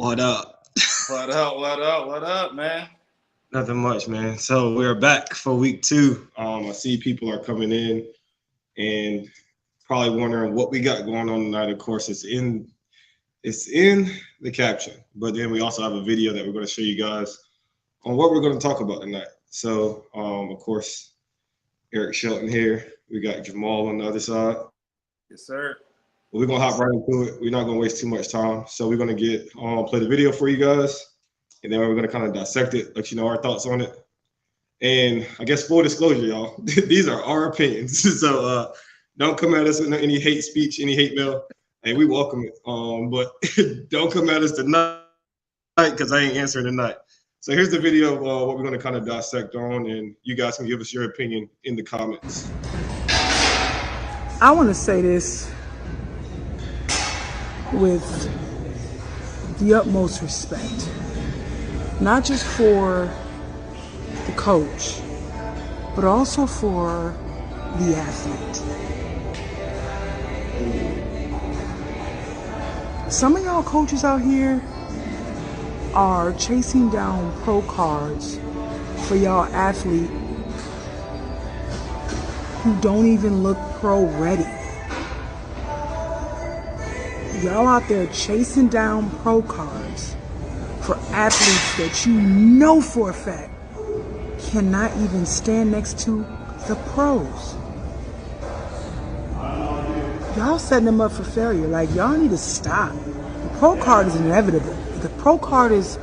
What up? What up? What up? What up, man? Nothing much, man. So we're back for week two. I see people are coming in and probably wondering what we got going on tonight. Of course, it's in the caption, but then we also have a video that we're going to show you guys on what we're going to talk about tonight. So, of course, Eric Shelton here. We got Jamal on the other side. Yes, sir. But we're gonna hop right into it. We're not gonna waste too much time. So we're gonna get play the video for you guys, and then we're gonna kind of dissect it, let you know our thoughts on it. And I guess full disclosure, y'all, these are our opinions. So don't come at us with any hate speech, any hate mail. Hey, we welcome it. But don't come at us tonight because I ain't answering tonight. So here's the video of what we're gonna kind of dissect on, and you guys can give us your opinion in the comments. I want to say this with the utmost respect, not just for the coach, but also for the athlete. Some of y'all coaches out here are chasing down pro cards for y'all athlete who don't even look pro ready. Y'all out there chasing down pro cards for athletes that you know for a fact cannot even stand next to the pros. Y'all setting them up for failure. Like, y'all need to stop. The pro card is inevitable. The pro card is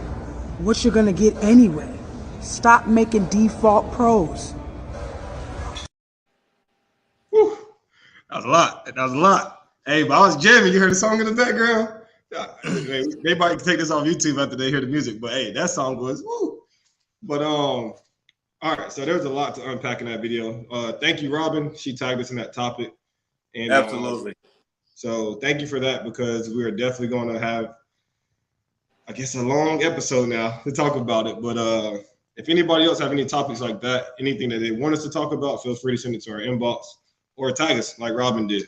what you're gonna get anyway. Stop making default pros. Whew. That was a lot. That was a lot. Hey, but I was jamming. You heard the song in the background? They might take this off YouTube after they hear the music, but hey, that song was woo. But all right, so there's a lot to unpack in that video. Thank you, Robin. She tagged us in that topic. And Absolutely. So thank you for that, because we are definitely going to have, I guess, a long episode now to talk about it. But if anybody else have any topics like that, anything that they want us to talk about, feel free to send it to our inbox or tag us like Robin did.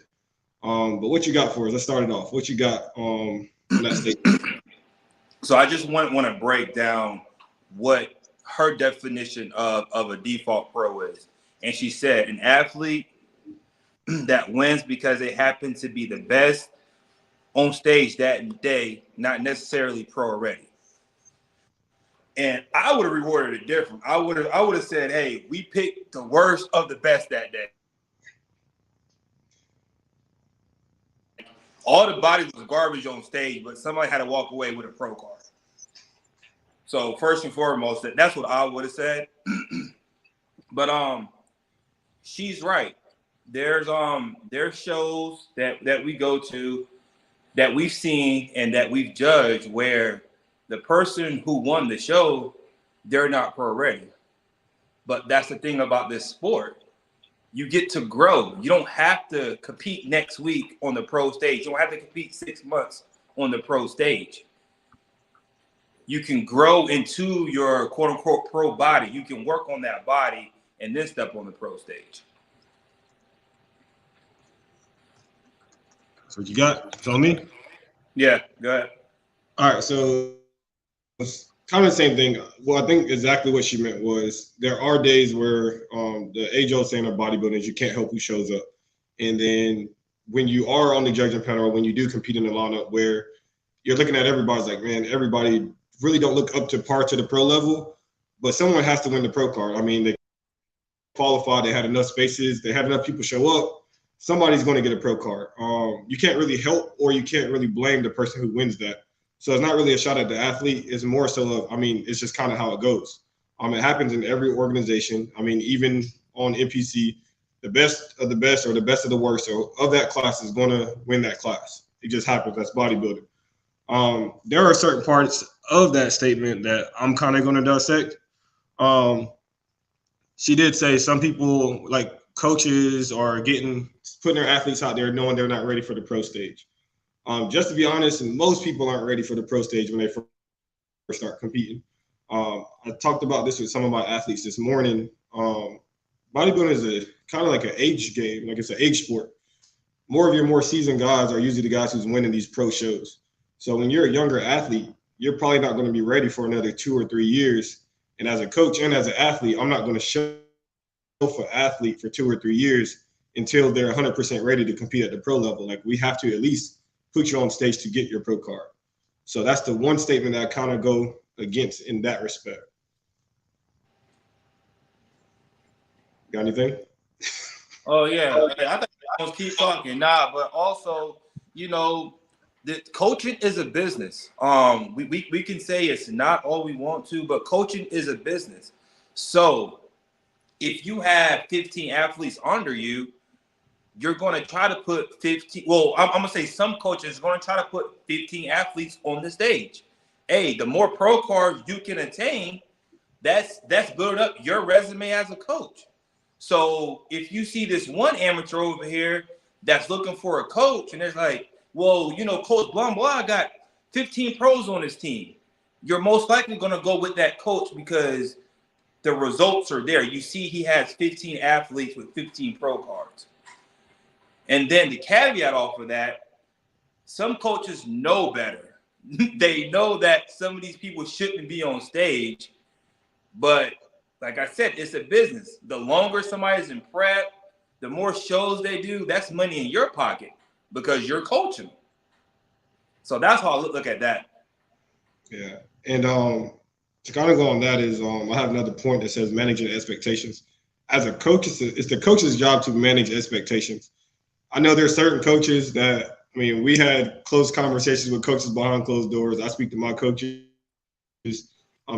But what you got for us? Let's start it off. What you got on that statement? So I just want to break down what her definition of a default pro is. And she said an athlete that wins because they happen to be the best on stage that day, not necessarily pro already. And I would have rewarded it different. I would have said, hey, we picked the worst of the best that day. All the bodies was garbage on stage, but somebody had to walk away with a pro card. So first and foremost, that's what I would have said. But she's right. There's shows that we go to that we've seen and that we've judged where the person who won the show, they're not pro ready. But that's the thing about this sport. You get to grow. You don't have to compete next week on the pro stage. You don't have to compete 6 months on the pro stage. You can grow into your quote unquote pro body. You can work on that body and then step on the pro stage. So what you got? Tell me. Yeah, go ahead. All right, so it's kind of the same thing. Well, I think exactly what she meant was there are days where the age-old saying of bodybuilding is you can't help who shows up. And then when you are on the judging panel or when you do compete in the lineup where you're looking at everybody's like, man, everybody really don't look up to par to the pro level, but someone has to win the pro card. I mean, they qualified, they had enough spaces, they had enough people show up. Somebody's going to get a pro card. You can't really help or you can't really blame the person who wins that. So it's not really a shot at the athlete. It's more so of, I mean, it's just kind of how it goes. It happens in every organization. I mean, even on NPC, the best of the best or the best of the worst of that class is going to win that class. It just happens. That's bodybuilding. There are certain parts of that statement that I'm kind of going to dissect. She did say some people, like coaches, are putting their athletes out there knowing they're not ready for the pro stage. Just to be honest, most people aren't ready for the pro stage when they first start competing. I talked about this with some of my athletes this morning. Bodybuilding is a kind of like an age game, like it's an age sport. More of your more seasoned guys are usually the guys who's winning these pro shows. So when you're a younger athlete, you're probably not going to be ready for another 2 or 3 years. And as a coach and as an athlete, I'm not going to show for athlete for 2 or 3 years until they're 100% ready to compete at the pro level. Like, we have to at least put you on stage to get your pro card. So that's the one statement that I kind of go against in that respect. Got anything? Oh yeah, I think I was keep talking. Nah, but also, the coaching is a business. We can say it's not all we want to, but coaching is a business. So if you have 15 athletes under you, you're going to try to put 15. Well, I'm going to say some coaches are going to try to put 15 athletes on the stage. Hey, the more pro cards you can attain, that's building up your resume as a coach. So if you see this one amateur over here that's looking for a coach, and it's like, well, Coach blah blah got 15 pros on his team, you're most likely going to go with that coach because the results are there. You see he has 15 athletes with 15 pro cards. And then the caveat off of that, some coaches know better. They know that some of these people shouldn't be on stage, but like I said, it's a business. The longer somebody's in prep, the more shows they do, that's money in your pocket because you're coaching. So that's how I look at that. Yeah. And to kind of go on that is I have another point that says managing expectations. As a coach, it's the coach's job to manage expectations. I know there's certain coaches that, we had close conversations with coaches behind closed doors. I speak to my coaches, et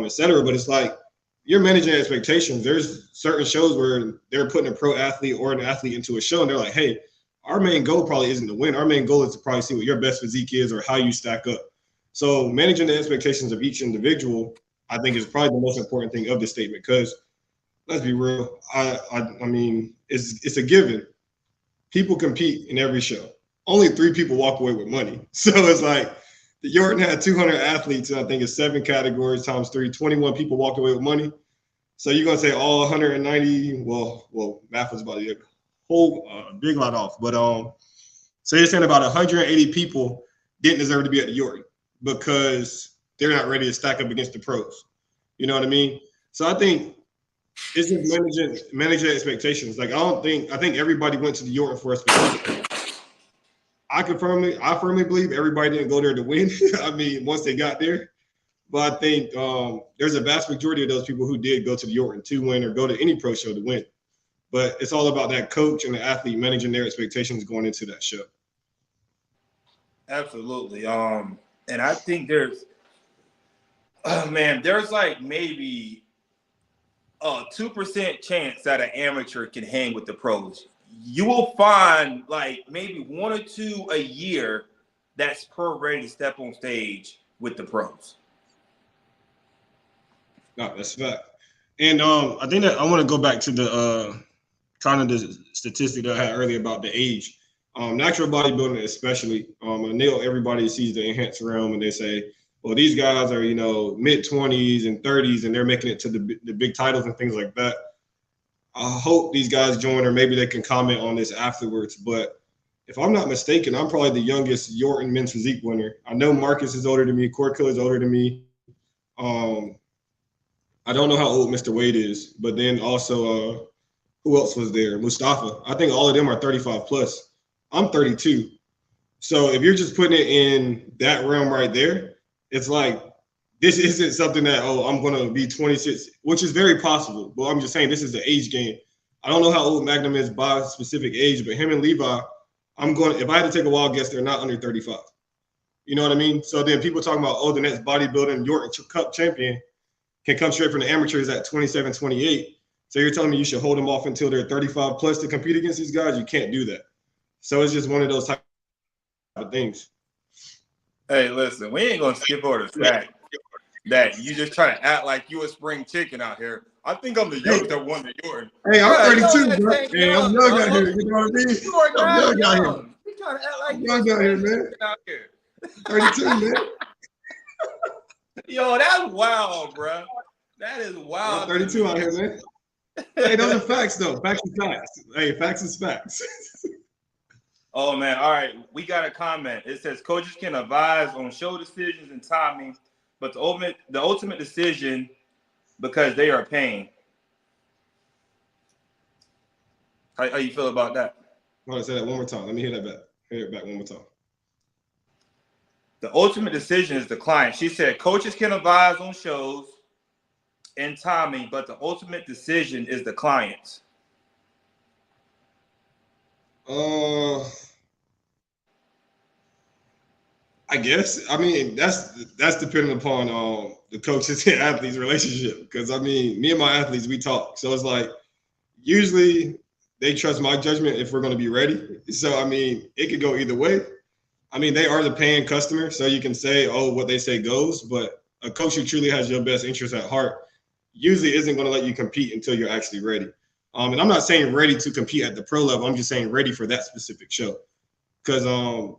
cetera, but it's like, you're managing expectations. There's certain shows where they're putting a pro athlete or an athlete into a show, and they're like, hey, our main goal probably isn't to win. Our main goal is to probably see what your best physique is or how you stack up. So managing the expectations of each individual, I think, is probably the most important thing of the statement, because let's be real. It's a given. People compete in every show. Only 3 people walk away with money. So it's like, the Yorton had 200 athletes, and I think it's 7 categories times 3, 21 people walked away with money. So you're going to say all 190, well, math was about a whole big lot off. But so you're saying about 180 people didn't deserve to be at the Yorton because they're not ready to stack up against the pros. You know what I mean? So I think it's just managing expectations. Like, I think everybody went to the Yorton for a specific thing. I firmly believe everybody didn't go there to win. Once they got there. But I think there's a vast majority of those people who did go to the Yorton to win or go to any pro show to win. But it's all about that coach and the athlete managing their expectations going into that show. Absolutely. And I think there's like maybe a 2% chance that an amateur can hang with the pros. You will find like maybe 1 or 2 a year that's pro ready to step on stage with the pros. No, that's a fact. And I think that I want to go back to the kind of the statistic that I had earlier about the age. Natural bodybuilding especially. I know everybody sees the enhanced realm and they say, well, these guys are, mid-20s and 30s and they're making it to the big titles and things like that. I hope these guys join, or maybe they can comment on this afterwards. But if I'm not mistaken, I'm probably the youngest Yorton men's physique winner. I know Marcus is older than me. Corkilla is older than me. I don't know how old Mr. Wade is, but then also who else was there? Mustafa. I think all of them are 35 plus. I'm 32. So if you're just putting it in that realm right there, it's like, this isn't something that, I'm going to be 26, which is very possible. But I'm just saying this is the age game. I don't know how old Magnum is by a specific age, but him and Levi, if I had to take a wild guess, they're not under 35. You know what I mean? So then people talking about, the next bodybuilding Yorton Cup champion can come straight from the amateurs at 27, 28. So you're telling me you should hold them off until they're 35 plus to compete against these guys? You can't do that. So it's just one of those type of things. Hey, listen, we ain't going to skip over the fact that you just trying to act like you a spring chicken out here. I think I'm the youngest that won the Yorton. Hey, I'm 32, bro. Hey, I'm young out here. You know what I mean? You are I'm young out here. You trying to act like I'm young out here, man. Out here. 32, man. Yo, that's wild, bro. That is wild. I'm 32 out here, man. Hey, those are facts, though. Facts is facts. Hey, facts is facts. Oh, man. All right. We got a comment. It says coaches can advise on show decisions and timing, but the ultimate decision because they are paying. How you feel about that? I want to say that one more time. Let me hear that back. Hear it back one more time. The ultimate decision is the client. She said coaches can advise on shows and timing, but the ultimate decision is the client's. I guess. I mean, that's dependent upon the coaches and athletes relationship. Because I mean, me and my athletes, we talk. So it's like usually they trust my judgment if we're going to be ready. So I mean, it could go either way. I mean, they are the paying customer, so you can say, "Oh, what they say goes." But a coach who truly has your best interest at heart usually isn't going to let you compete until you're actually ready. And I'm not saying ready to compete at the pro level. I'm just saying ready for that specific show. Because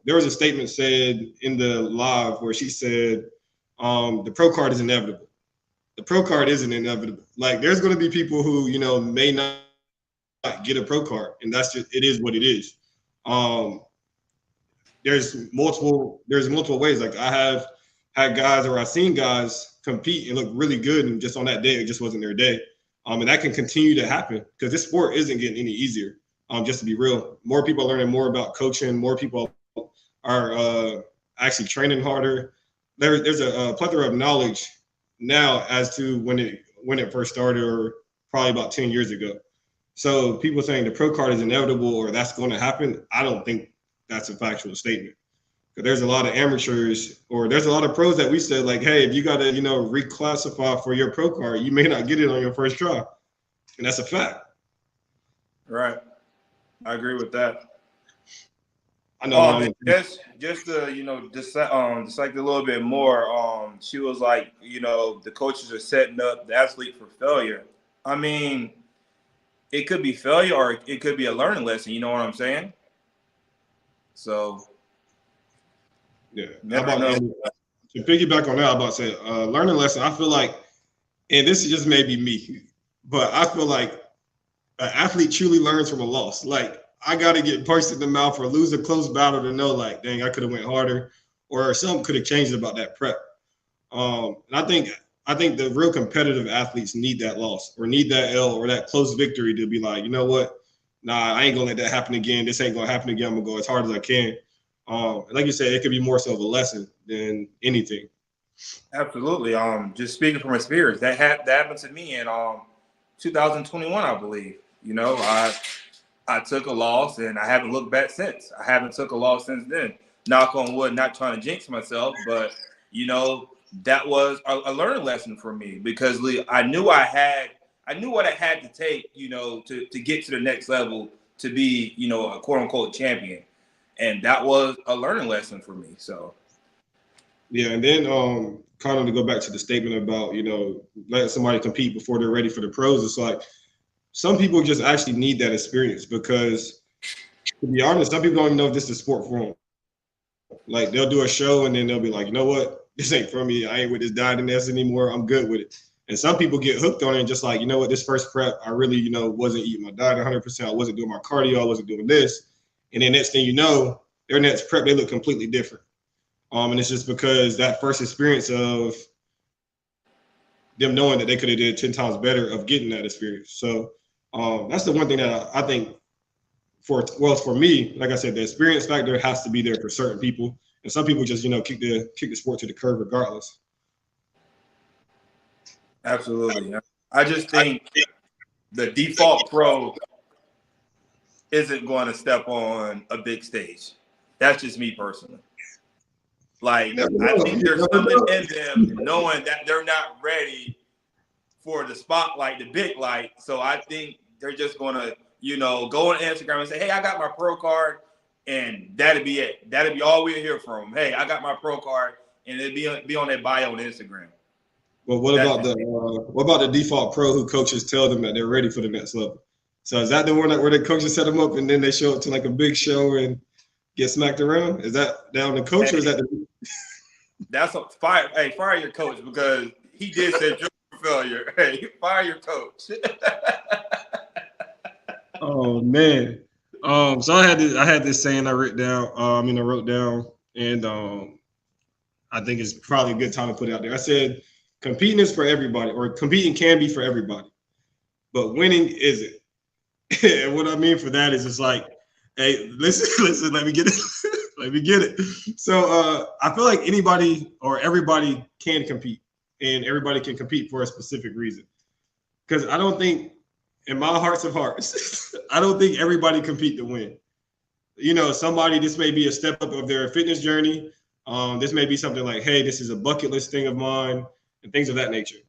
there was a statement said in the live where she said the pro card is inevitable. The pro card isn't inevitable. Like there's going to be people who may not get a pro card, and that's just it is what it is. There's multiple ways. Like I have had guys or I've seen guys compete and look really good, and just on that day it just wasn't their day. And that can continue to happen because this sport isn't getting any easier. Just to be real, more people are learning more about coaching. More people are actually training harder. There's a plethora of knowledge now as to when it first started, or probably about 10 years ago. So people saying the pro card is inevitable or that's going to happen, I don't think that's a factual statement. Because there's a lot of amateurs, or there's a lot of pros that we said like, hey, if you got to reclassify for your pro card, you may not get it on your first try, and that's a fact. Right. I agree with that. I know. Just to dissect a little bit more. She was like, the coaches are setting up the athlete for failure. I mean, it could be failure or it could be a learning lesson. You know what I'm saying? So, yeah. How about to piggyback on that? I'm about to say learning lesson. I feel like, and this is just maybe me, but I feel like an athlete truly learns from a loss. Like I got to get punched in the mouth or lose a close battle to know, like, dang, I could have went harder, or something could have changed about that prep. And I think the real competitive athletes need that loss or need that L or that close victory to be like, you know what? Nah, I ain't gonna let that happen again. This ain't gonna happen again. I'm gonna go as hard as I can. Like you said, it could be more so of a lesson than anything. Absolutely. Just speaking from experience, that happened to me in 2021, I believe. I took a loss and I haven't looked back since. I haven't took a loss since then. Knock on wood, not trying to jinx myself, but that was a learning lesson for me because I knew what I had to take, to get to the next level to be, a quote unquote champion. And that was a learning lesson for me. So yeah, and then kind of to go back to the statement about, letting somebody compete before they're ready for the pros, it's like some people just actually need that experience because, to be honest, some people don't even know if this is a sport for them. Like they'll do a show and then they'll be like, you know what, this ain't for me. I ain't with this diet anymore. I'm good with it. And some people get hooked on it and just like, you know what, this first prep, I really, wasn't eating my diet 100%. I wasn't doing my cardio. I wasn't doing this. And then next thing you know, their next prep, they look completely different. And it's just because that first experience of them knowing that they could have did 10 times better of getting that experience. So that's the one thing that I think for me, like I said, the experience factor has to be there for certain people. And some people just, kick the sport to the curb regardless. Absolutely. I just think the default pro isn't going to step on a big stage. That's just me personally. Like, I think there's something in them knowing that they're not ready for the spotlight, the big light. So I think they're just going to, go on Instagram and say, hey, I got my pro card. And that'd be it. That'd be all we'll hear from them. Hey, I got my pro card. And it'd be on their bio on Instagram. Well, what about the default pro who coaches tell them that they're ready for the next level? So is that the one where the coaches set them up and then they show up to like a big show and get smacked around? Is that down the coach or is that the? That's a fire. Hey, fire your coach because he did say you're a failure. Hey, fire your coach. Oh man. So I had this saying I wrote down, and I think it's probably a good time to put it out there. I said competing is for everybody, or competing can be for everybody, but winning isn't. And what I mean for that is it's like, hey, listen, let me get it. Let me get it. So I feel like anybody or everybody can compete, and everybody can compete for a specific reason. Because I don't think, in my hearts of hearts, I don't think everybody compete to win. You know, somebody, this may be a step up of their fitness journey. This may be something like, hey, this is a bucket list thing of mine, and things of that nature.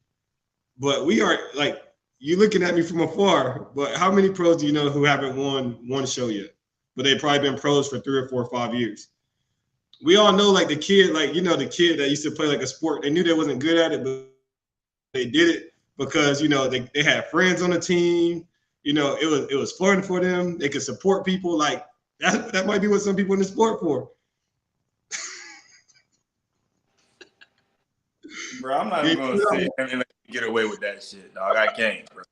But we are like, you looking at me from afar, but how many pros do you know who haven't won one show yet? But they've probably been pros for 3 or 4 or 5 years. We all know, like, the kid, like, you know, the kid that used to play like a sport, they knew they wasn't good at it, but they did it because, you know, they had friends on the team. You know, it was fun for them. They could support people. Like, that might be what some people in the sport for. Bro, I'm not even going to sit and let you get away with that shit, dog. I can't, bro.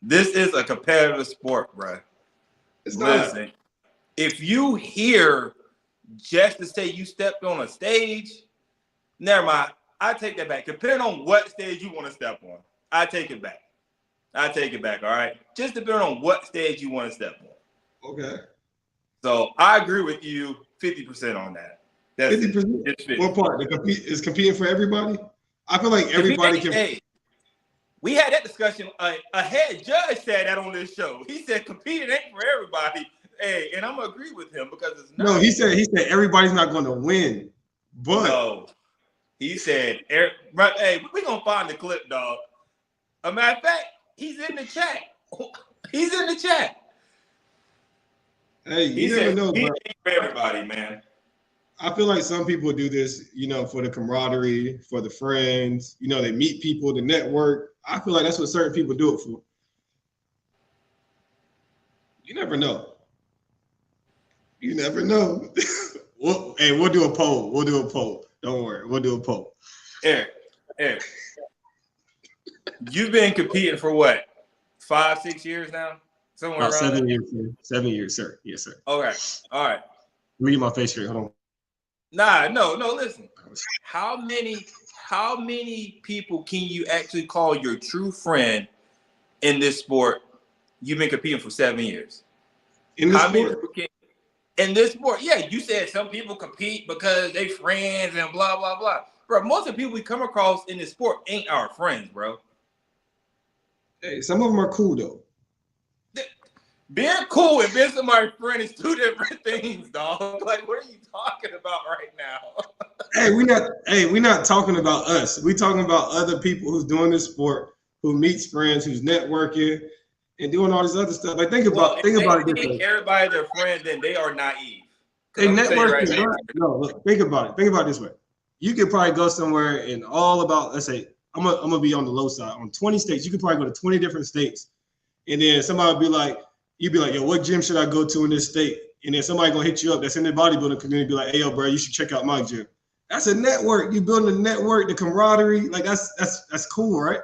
This is a competitive sport, bro. Listen, if you hear just to say you stepped on a stage, never mind. I take that back. Depending on what stage you want to step on, I take it back. I take it back, all right? Just depending on what stage you want to step on. Okay. So I agree with you 50% on that. That's 50%? What part? Is competing for everybody? I feel like everybody can. Hey, we had that discussion. A head judge said that on this show. He said competing ain't for everybody. Hey, and I'm gonna agree with him because it's not. No, he said everybody's not going to win, but no, he said, hey, we're gonna find the clip, dog. A matter of fact, he's in the chat. He's in the chat. Hey, you he never said, know, bro. For everybody, man. I feel like some people do this, you know, for the camaraderie, for the friends. You know, they meet people, the network. I feel like that's what certain people do it for. You never know. You never know. We'll do a poll. We'll do a poll. Don't worry. We'll do a poll. Eric, you've been competing for what? 5, 6 years now? Somewhere about around 7 years, sir. 7 years, sir. Yes, sir. All right. Let me get my face straight. Hold on. No, listen. How many people can you actually call your true friend in this sport? You've been competing for 7 years. In this sport? In this sport, yeah, you said some people compete because they friends and blah, blah, blah. Bro, most of the people we come across in this sport ain't our friends, bro. Hey, some of them are cool, though. Being cool and being somebody's friend is 2 different things, dog. Like, what are you talking about right now? we're not talking about us. We're talking about other people who's doing this sport, who meets friends, who's networking, and doing all this other stuff. Like, think about it this way. Everybody their friend, then they are naive. They networking, right? No, look, think about it. Think about it this way. You could probably go somewhere and all about, let's say, I'm gonna be on the low side. On 20 states, you could probably go to 20 different states. And then somebody would be like, you'd be like, yo, what gym should I go to in this state? And then somebody gonna hit you up that's in the bodybuilding community, be like, hey, yo, bro, you should check out my gym. That's a network. You building a network, the camaraderie, like that's cool, right?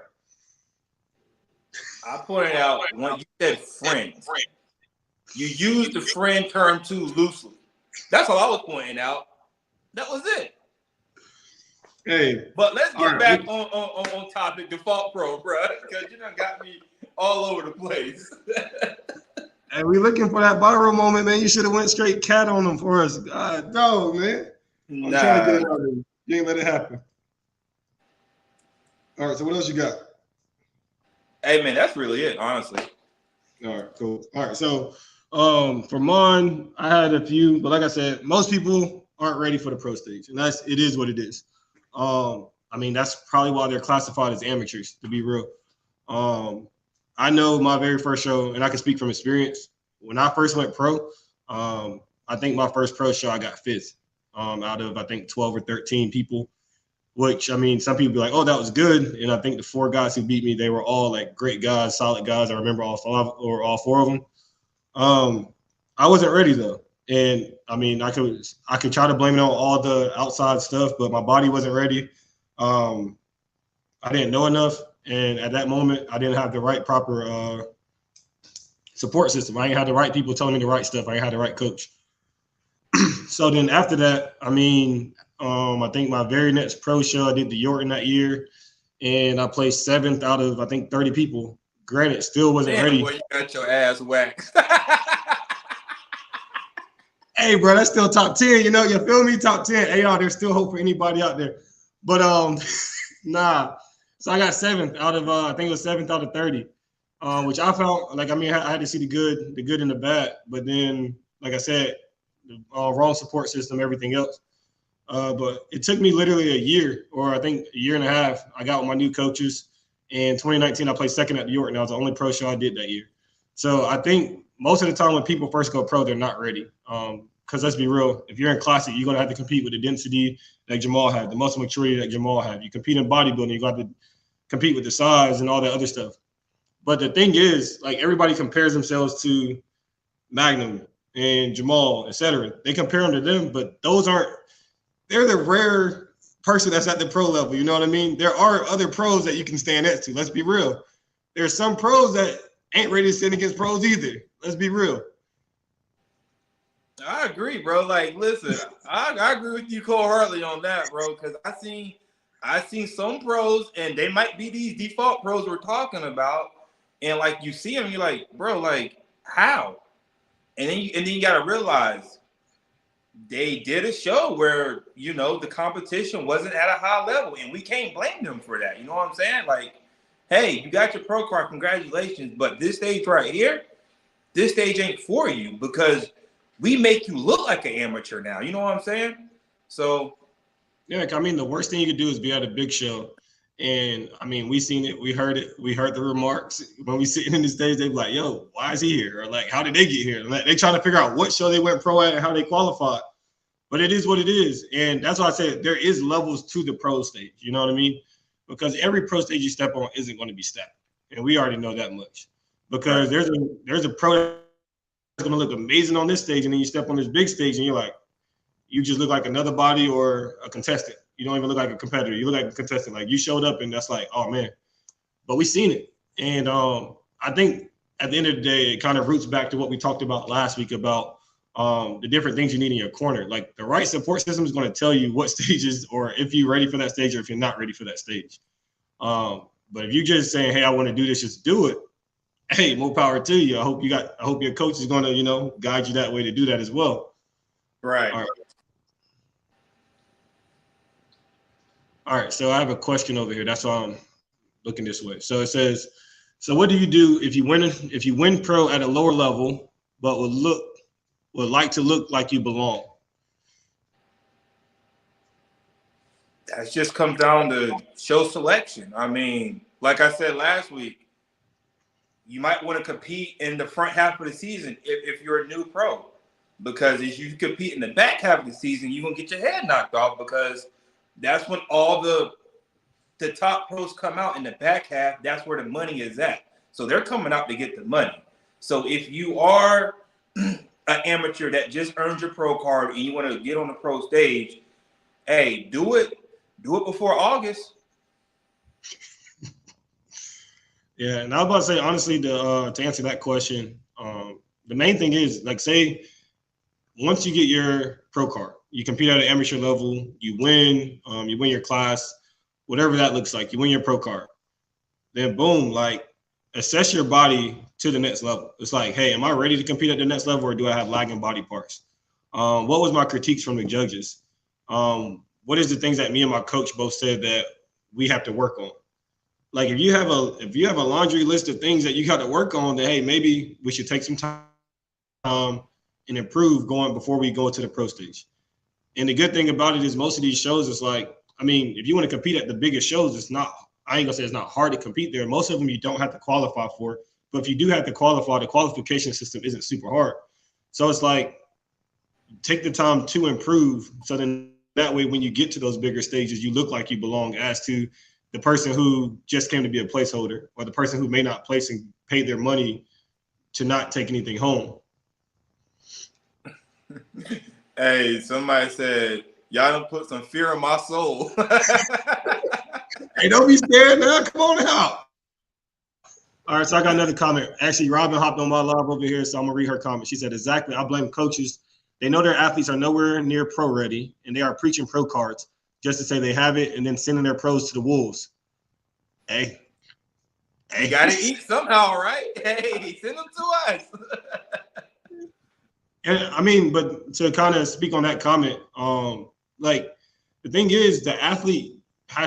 I pointed out when you said friends, you used the friend term too loosely. That's all I was pointing out. That was it. Hey, but let's get back on topic. Default Pro, bro, because you done got me all over the place. Hey, we looking for that viral moment, man. You should have went straight cat on them for us. God, no, man. I'm trying to get it out of you. You ain't let it happen. All right, so what else you got? Hey, man, that's really it, honestly. All right, cool. All right, so for mine, I had a few, but like I said, most people aren't ready for the pro stage, and it is what it is. I mean, that's probably why they're classified as amateurs, to be real. I know my very first show, and I can speak from experience. When I first went pro, I think my first pro show, I got 5th out of, I think, 12 or 13 people, which, I mean, some people be like, oh, that was good. And I think the 4 guys who beat me, they were all like great guys, solid guys. I remember all 4 of them. I wasn't ready though. And I mean, I could try to blame it on all the outside stuff, but my body wasn't ready. I didn't know enough. And at that moment, I didn't have the right proper support system. I ain't had the right people telling me the right stuff. I ain't had the right coach. So then after that, I mean, I think my very next pro show, I did the Yorton that year, and I placed 7th out of, I think, 30 people. Granted, still wasn't Damn, ready. boy, you got your ass whacked. Hey, bro, that's still top 10. You feel me? Top 10. Hey, y'all, there's still hope for anybody out there. But nah. So I got 7th out of I think it was 7th out of 30, which I felt like, I had to see the good and the bad. But then, like I said, the wrong support system, everything else. But it took me literally a year, or I think a year and a half. I got with my new coaches. In 2019, I placed 2nd at the Yorton. That was the only pro show I did that year. So I think most of the time when people first go pro, they're not ready. Because let's be real, if you're in classic, you're going to have to compete with the density that Jamal had, the muscle maturity that Jamal had. You compete in bodybuilding, you got to compete with the size and all that other stuff. But the thing is, like, everybody compares themselves to Magnum and Jamal, etc. They compare them to them, but they're the rare person that's at the pro level. You know what I mean? There are other pros that you can stand next to. Let's be real. There's some pros that ain't ready to stand against pros either. Let's be real. I agree, bro. Like, listen, I agree with you wholeheartedly on that, bro. Because I seen some pros, and they might be these default pros we're talking about, and like you see them, you're like, bro, like how? And then you gotta realize they did a show where the competition wasn't at a high level, and we can't blame them for that. You know what I'm saying? Like, hey, you got your pro card, congratulations, but this stage right here, this stage ain't for you because we make you look like an amateur now. You know what I'm saying? So, yeah, I mean, the worst thing you could do is be at a big show. And I mean, we seen it, we heard it, we heard the remarks. When we sitting in the stage, they be like, yo, why is he here? Or like, how did they get here? Like, they trying to figure out what show they went pro at and how they qualified. But it is what it is. And that's why I said there is levels to the pro stage. You know what I mean? Because every pro stage you step on isn't going to be stacked. And we already know that much. Because there's a pro that's going to look amazing on this stage, and then you step on this big stage and you're like, you just look like another body or a contestant. You don't even look like a competitor. You look like a contestant. Like, you showed up and that's like, oh man. But we seen it. And I think at the end of the day, it kind of roots back to what we talked about last week about the different things you need in your corner. Like, the right support system is going to tell you what stages, or if you're ready for that stage or if you're not ready for that stage. But if you're just saying, hey, I want to do this, just do it. Hey, more power to you. I hope your coach is going to, guide you that way to do that as well. Right. All right. So I have a question over here. That's why I'm looking this way. So it says, so what do you do if you win pro at a lower level, but would like to look like you belong? That just comes down to show selection. I mean, like I said last week, you might want to compete in the front half of the season if you're a new pro, because if you compete in the back half of the season, you're going to get your head knocked off, because that's when all the top pros come out in the back half. That's where the money is at. So they're coming out to get the money. So if you are an amateur that just earned your pro card and you want to get on the pro stage, hey, do it before August. Yeah, and I was about to say, honestly, to answer that question, the main thing is, like, say, once you get your pro card, you compete at an amateur level, you win your class, whatever that looks like, you win your pro card. Then boom, like, assess your body to the next level. It's like, hey, am I ready to compete at the next level, or do I have lagging body parts? What was my critiques from the judges? What is the things that me and my coach both said that we have to work on? Like, if you have a laundry list of things that you got to work on, then hey, maybe we should take some time and improve before we go to the pro stage. And the good thing about it is, most of these shows, it's like, I mean, if you want to compete at the biggest shows, I ain't gonna say it's not hard to compete there. Most of them you don't have to qualify for, but if you do have to qualify, the qualification system isn't super hard. So it's like, take the time to improve, so then that way when you get to those bigger stages, you look like you belong, as to the person who just came to be a placeholder, or the person who may not place and pay their money to not take anything home. Hey, somebody said, y'all done put some fear in my soul. Hey, don't be scared now. Come on out. All right, so I got another comment. Actually, Robin hopped on my live over here, so I'm going to read her comment. She said, exactly, I blame coaches they know their athletes are nowhere near pro ready, and they are preaching pro cards just to say they have it and then sending their pros to the wolves. Hey. You gotta eat somehow, right? Hey, send them to us. And I mean, but to kind of speak on that comment, like the thing is, the athlete should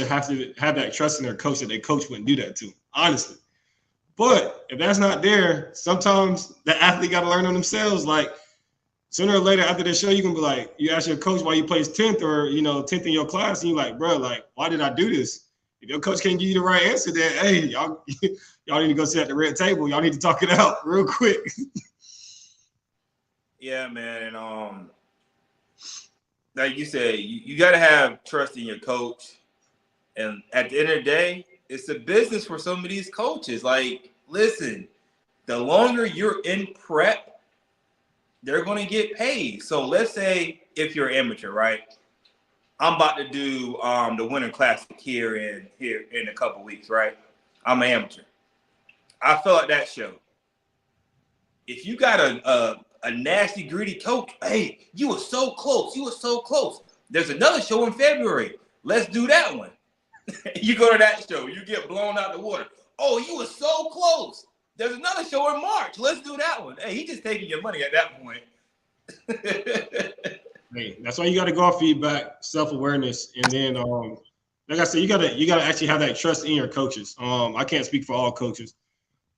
have to have that trust in their coach that their coach wouldn't do that to, honestly. But if that's not there, sometimes the athlete got to learn on themselves. Like sooner or later after the show, you can be like, you ask your coach why you placed 10th or 10th in your class, and you're like, bro, like, why did I do this? If your coach can't give you the right answer, then hey, y'all need to go sit at the red table. Y'all need to talk it out real quick. Yeah, man. And like you said, you got to have trust in your coach. And at the end of the day, it's a business for some of these coaches. Like, listen, the longer you're in prep, they're going to get paid. So let's say if you're an amateur, right? I'm about to do the Winter Classic here in a couple weeks, right? I'm an amateur. I felt like that show. If you got a nasty, greedy coach, hey, you were so close. You were so close. There's another show in February. Let's do that one. You go to that show. You get blown out the water. Oh, you were so close. There's another show in March. Let's do that one. Hey, he's just taking your money at that point. Hey, that's why you got to go off feedback, self-awareness, and then, like I said, you gotta actually have that trust in your coaches. I can't speak for all coaches,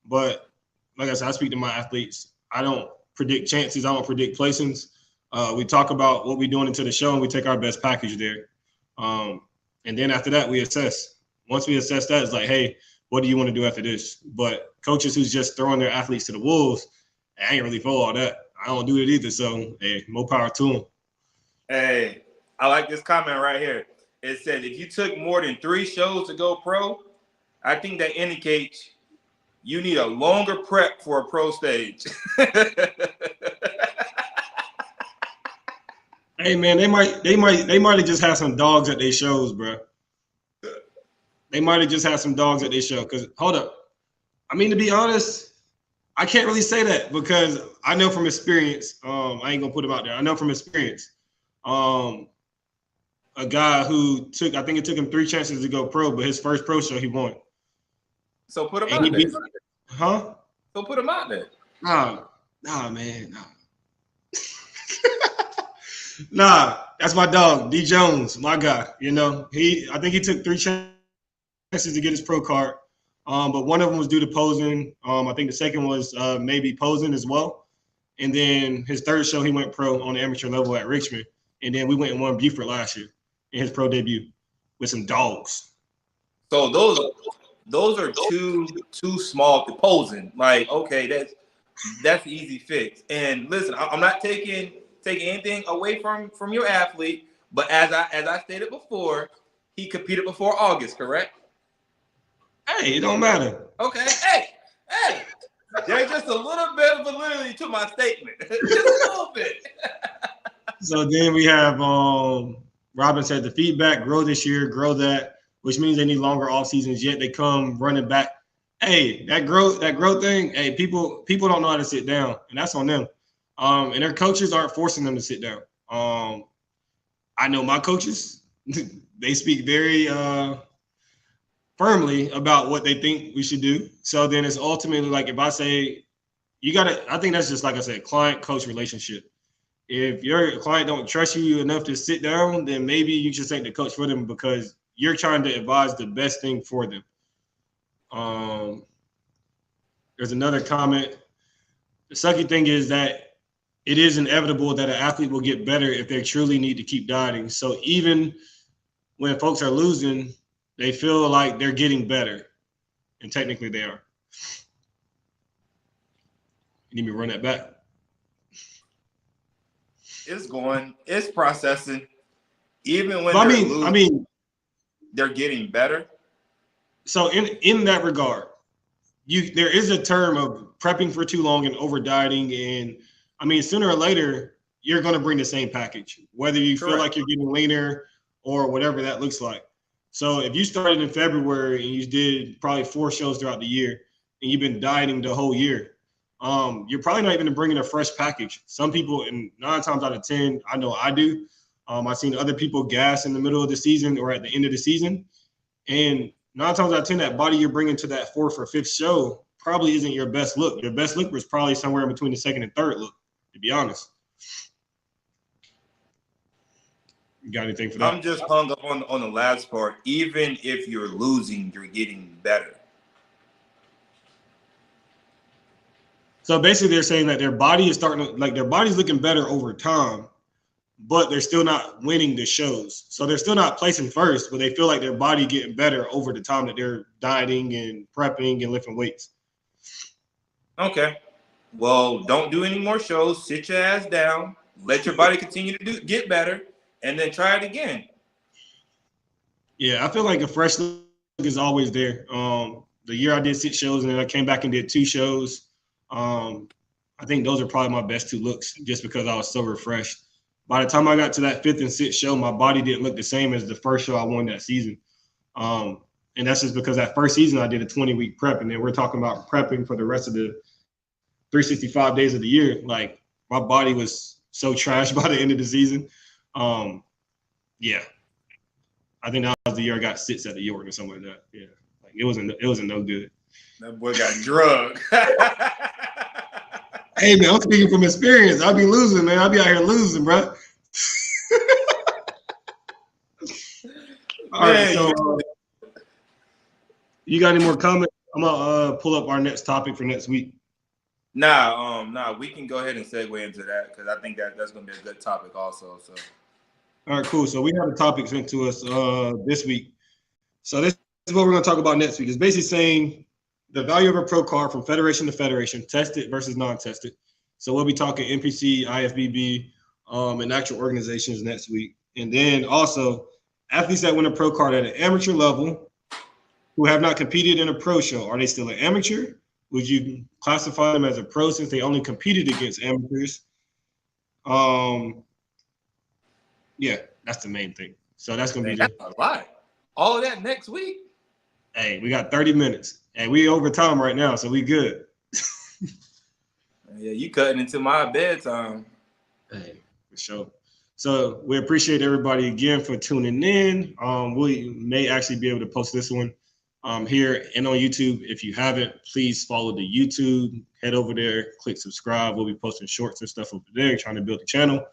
but like I said, I speak to my athletes. I don't predict chances. I don't predict placings. We talk about what we're doing into the show, and we take our best package there. And then after that, we assess. Once we assess that, it's like, hey, what do you want to do after this? But coaches who's just throwing their athletes to the wolves, I ain't really for all that. I don't do it either. So, hey, more power to them. Hey, I like this comment right here. It says, if you took more than 3 shows to go pro, I think that indicates you need a longer prep for a pro stage. Hey man, they might have just had some dogs at their shows, bro. They might have just had some dogs at their show. Cause hold up, I mean, to be honest, I can't really say that because I know from experience. I ain't gonna put him out there. I know from experience. A guy who I think it took him 3 chances to go pro, but his first pro show he won. So put him out there. Huh? So put him out there. Nah, man, nah. Nah, that's my dog, D Jones, my guy. I think he took 3 chances to get his pro card. But one of them was due to posing. I think the second was maybe posing as well. And then his third show, he went pro on the amateur level at Richmond. And then we went and won Buford last year in his pro debut with some dogs. So those are too small to posing. Like, okay, that's the easy fix. And listen, I'm not taking anything away from your athlete, but as I stated before, he competed before August, correct? Hey, it don't matter. Okay. Hey, there's just a little bit of validity to my statement. Just a little bit. So then we have Robin said the feedback grow this year, grow that, which means they need longer off seasons, yet they come running back. Hey, that growth thing, hey, people don't know how to sit down, and that's on them. And their coaches aren't forcing them to sit down. I know my coaches, they speak very firmly about what they think we should do. So then it's ultimately like if I say I think that's just like I said, client-coach relationship. If your client don't trust you enough to sit down, then maybe you just ain't the coach for them because you're trying to advise the best thing for them. There's another comment. The sucky thing is that it is inevitable that an athlete will get better if they truly need to keep dieting. So even when folks are losing, they feel like they're getting better. And technically they are. You need me to run that back? It's processing. Even when they're getting better. So in that regard, there is a term of prepping for too long and over dieting, and I mean sooner or later you're going to bring the same package, whether you feel like you're getting leaner or whatever that looks like. So if you started in February and you did probably 4 shows throughout the year, and you've been dieting the whole year, you're probably not even bringing a fresh package. Some people, and 9 times out of 10, I know I do. I've seen other people gas in the middle of the season or at the end of the season, and 9 times out of 10, that body you're bringing to that 4th or 5th show probably isn't your best look. Your best look was probably somewhere in between the 2nd and 3rd look, to be honest. You got anything for that? I'm just hung up on the last part. Even if you're losing, you're getting better. So basically, they're saying that their body is starting to, like, their body's looking better over time, but they're still not winning the shows. So they're still not placing first, but they feel like their body getting better over the time that they're dieting and prepping and lifting weights. Okay. Well, don't do any more shows. Sit your ass down. Let your body continue to get better, and then try it again. Yeah, I feel like a fresh look is always there. The year I did 6 shows and then I came back and did 2 shows. I think those are probably my best 2 looks just because I was so refreshed. By the time I got to that 5th and 6th show, my body didn't look the same as the first show I won that season. And that's just because that first season I did a 20-week prep, and then we're talking about prepping for the rest of the 365 days of the year. Like, my body was so trash by the end of the season. Yeah. I think that was the year I got 6 at the York or something like that. Yeah. Like, it wasn't no good. That boy got drugged. Hey, man, I'm speaking from experience. I be losing, man. I be out here losing, bro. All right, so you got any more comments? I'm gonna pull up our next topic for next week. Nah, we can go ahead and segue into that because I think that's gonna be a good topic also. So, all right, cool. So we have a topic sent to us this week. So this is what we're gonna talk about next week. It's basically saying the value of a pro card from federation to federation, tested versus non-tested. So we'll be talking NPC, IFBB, and actual organizations next week. And then also athletes that win a pro card at an amateur level who have not competed in a pro show. Are they still an amateur? Would you classify them as a pro since they only competed against amateurs? Yeah, that's the main thing. So that's gonna be that's a lot. All of that next week. Hey, we got 30 minutes. And we over time right now, so we good. Yeah, you cutting into my bedtime. Hey, for sure. So we appreciate everybody again for tuning in. We may actually be able to post this one here and on YouTube. If you haven't, please follow the YouTube. Head over there, click subscribe. We'll be posting shorts and stuff over there, trying to build the channel.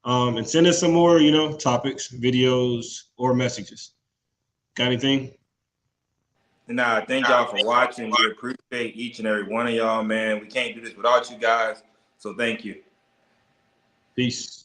And send us some more, topics, videos, or messages. Got anything? Nah, thank y'all for watching. We appreciate each and every one of y'all, man. We can't do this without you guys. So thank you. Peace.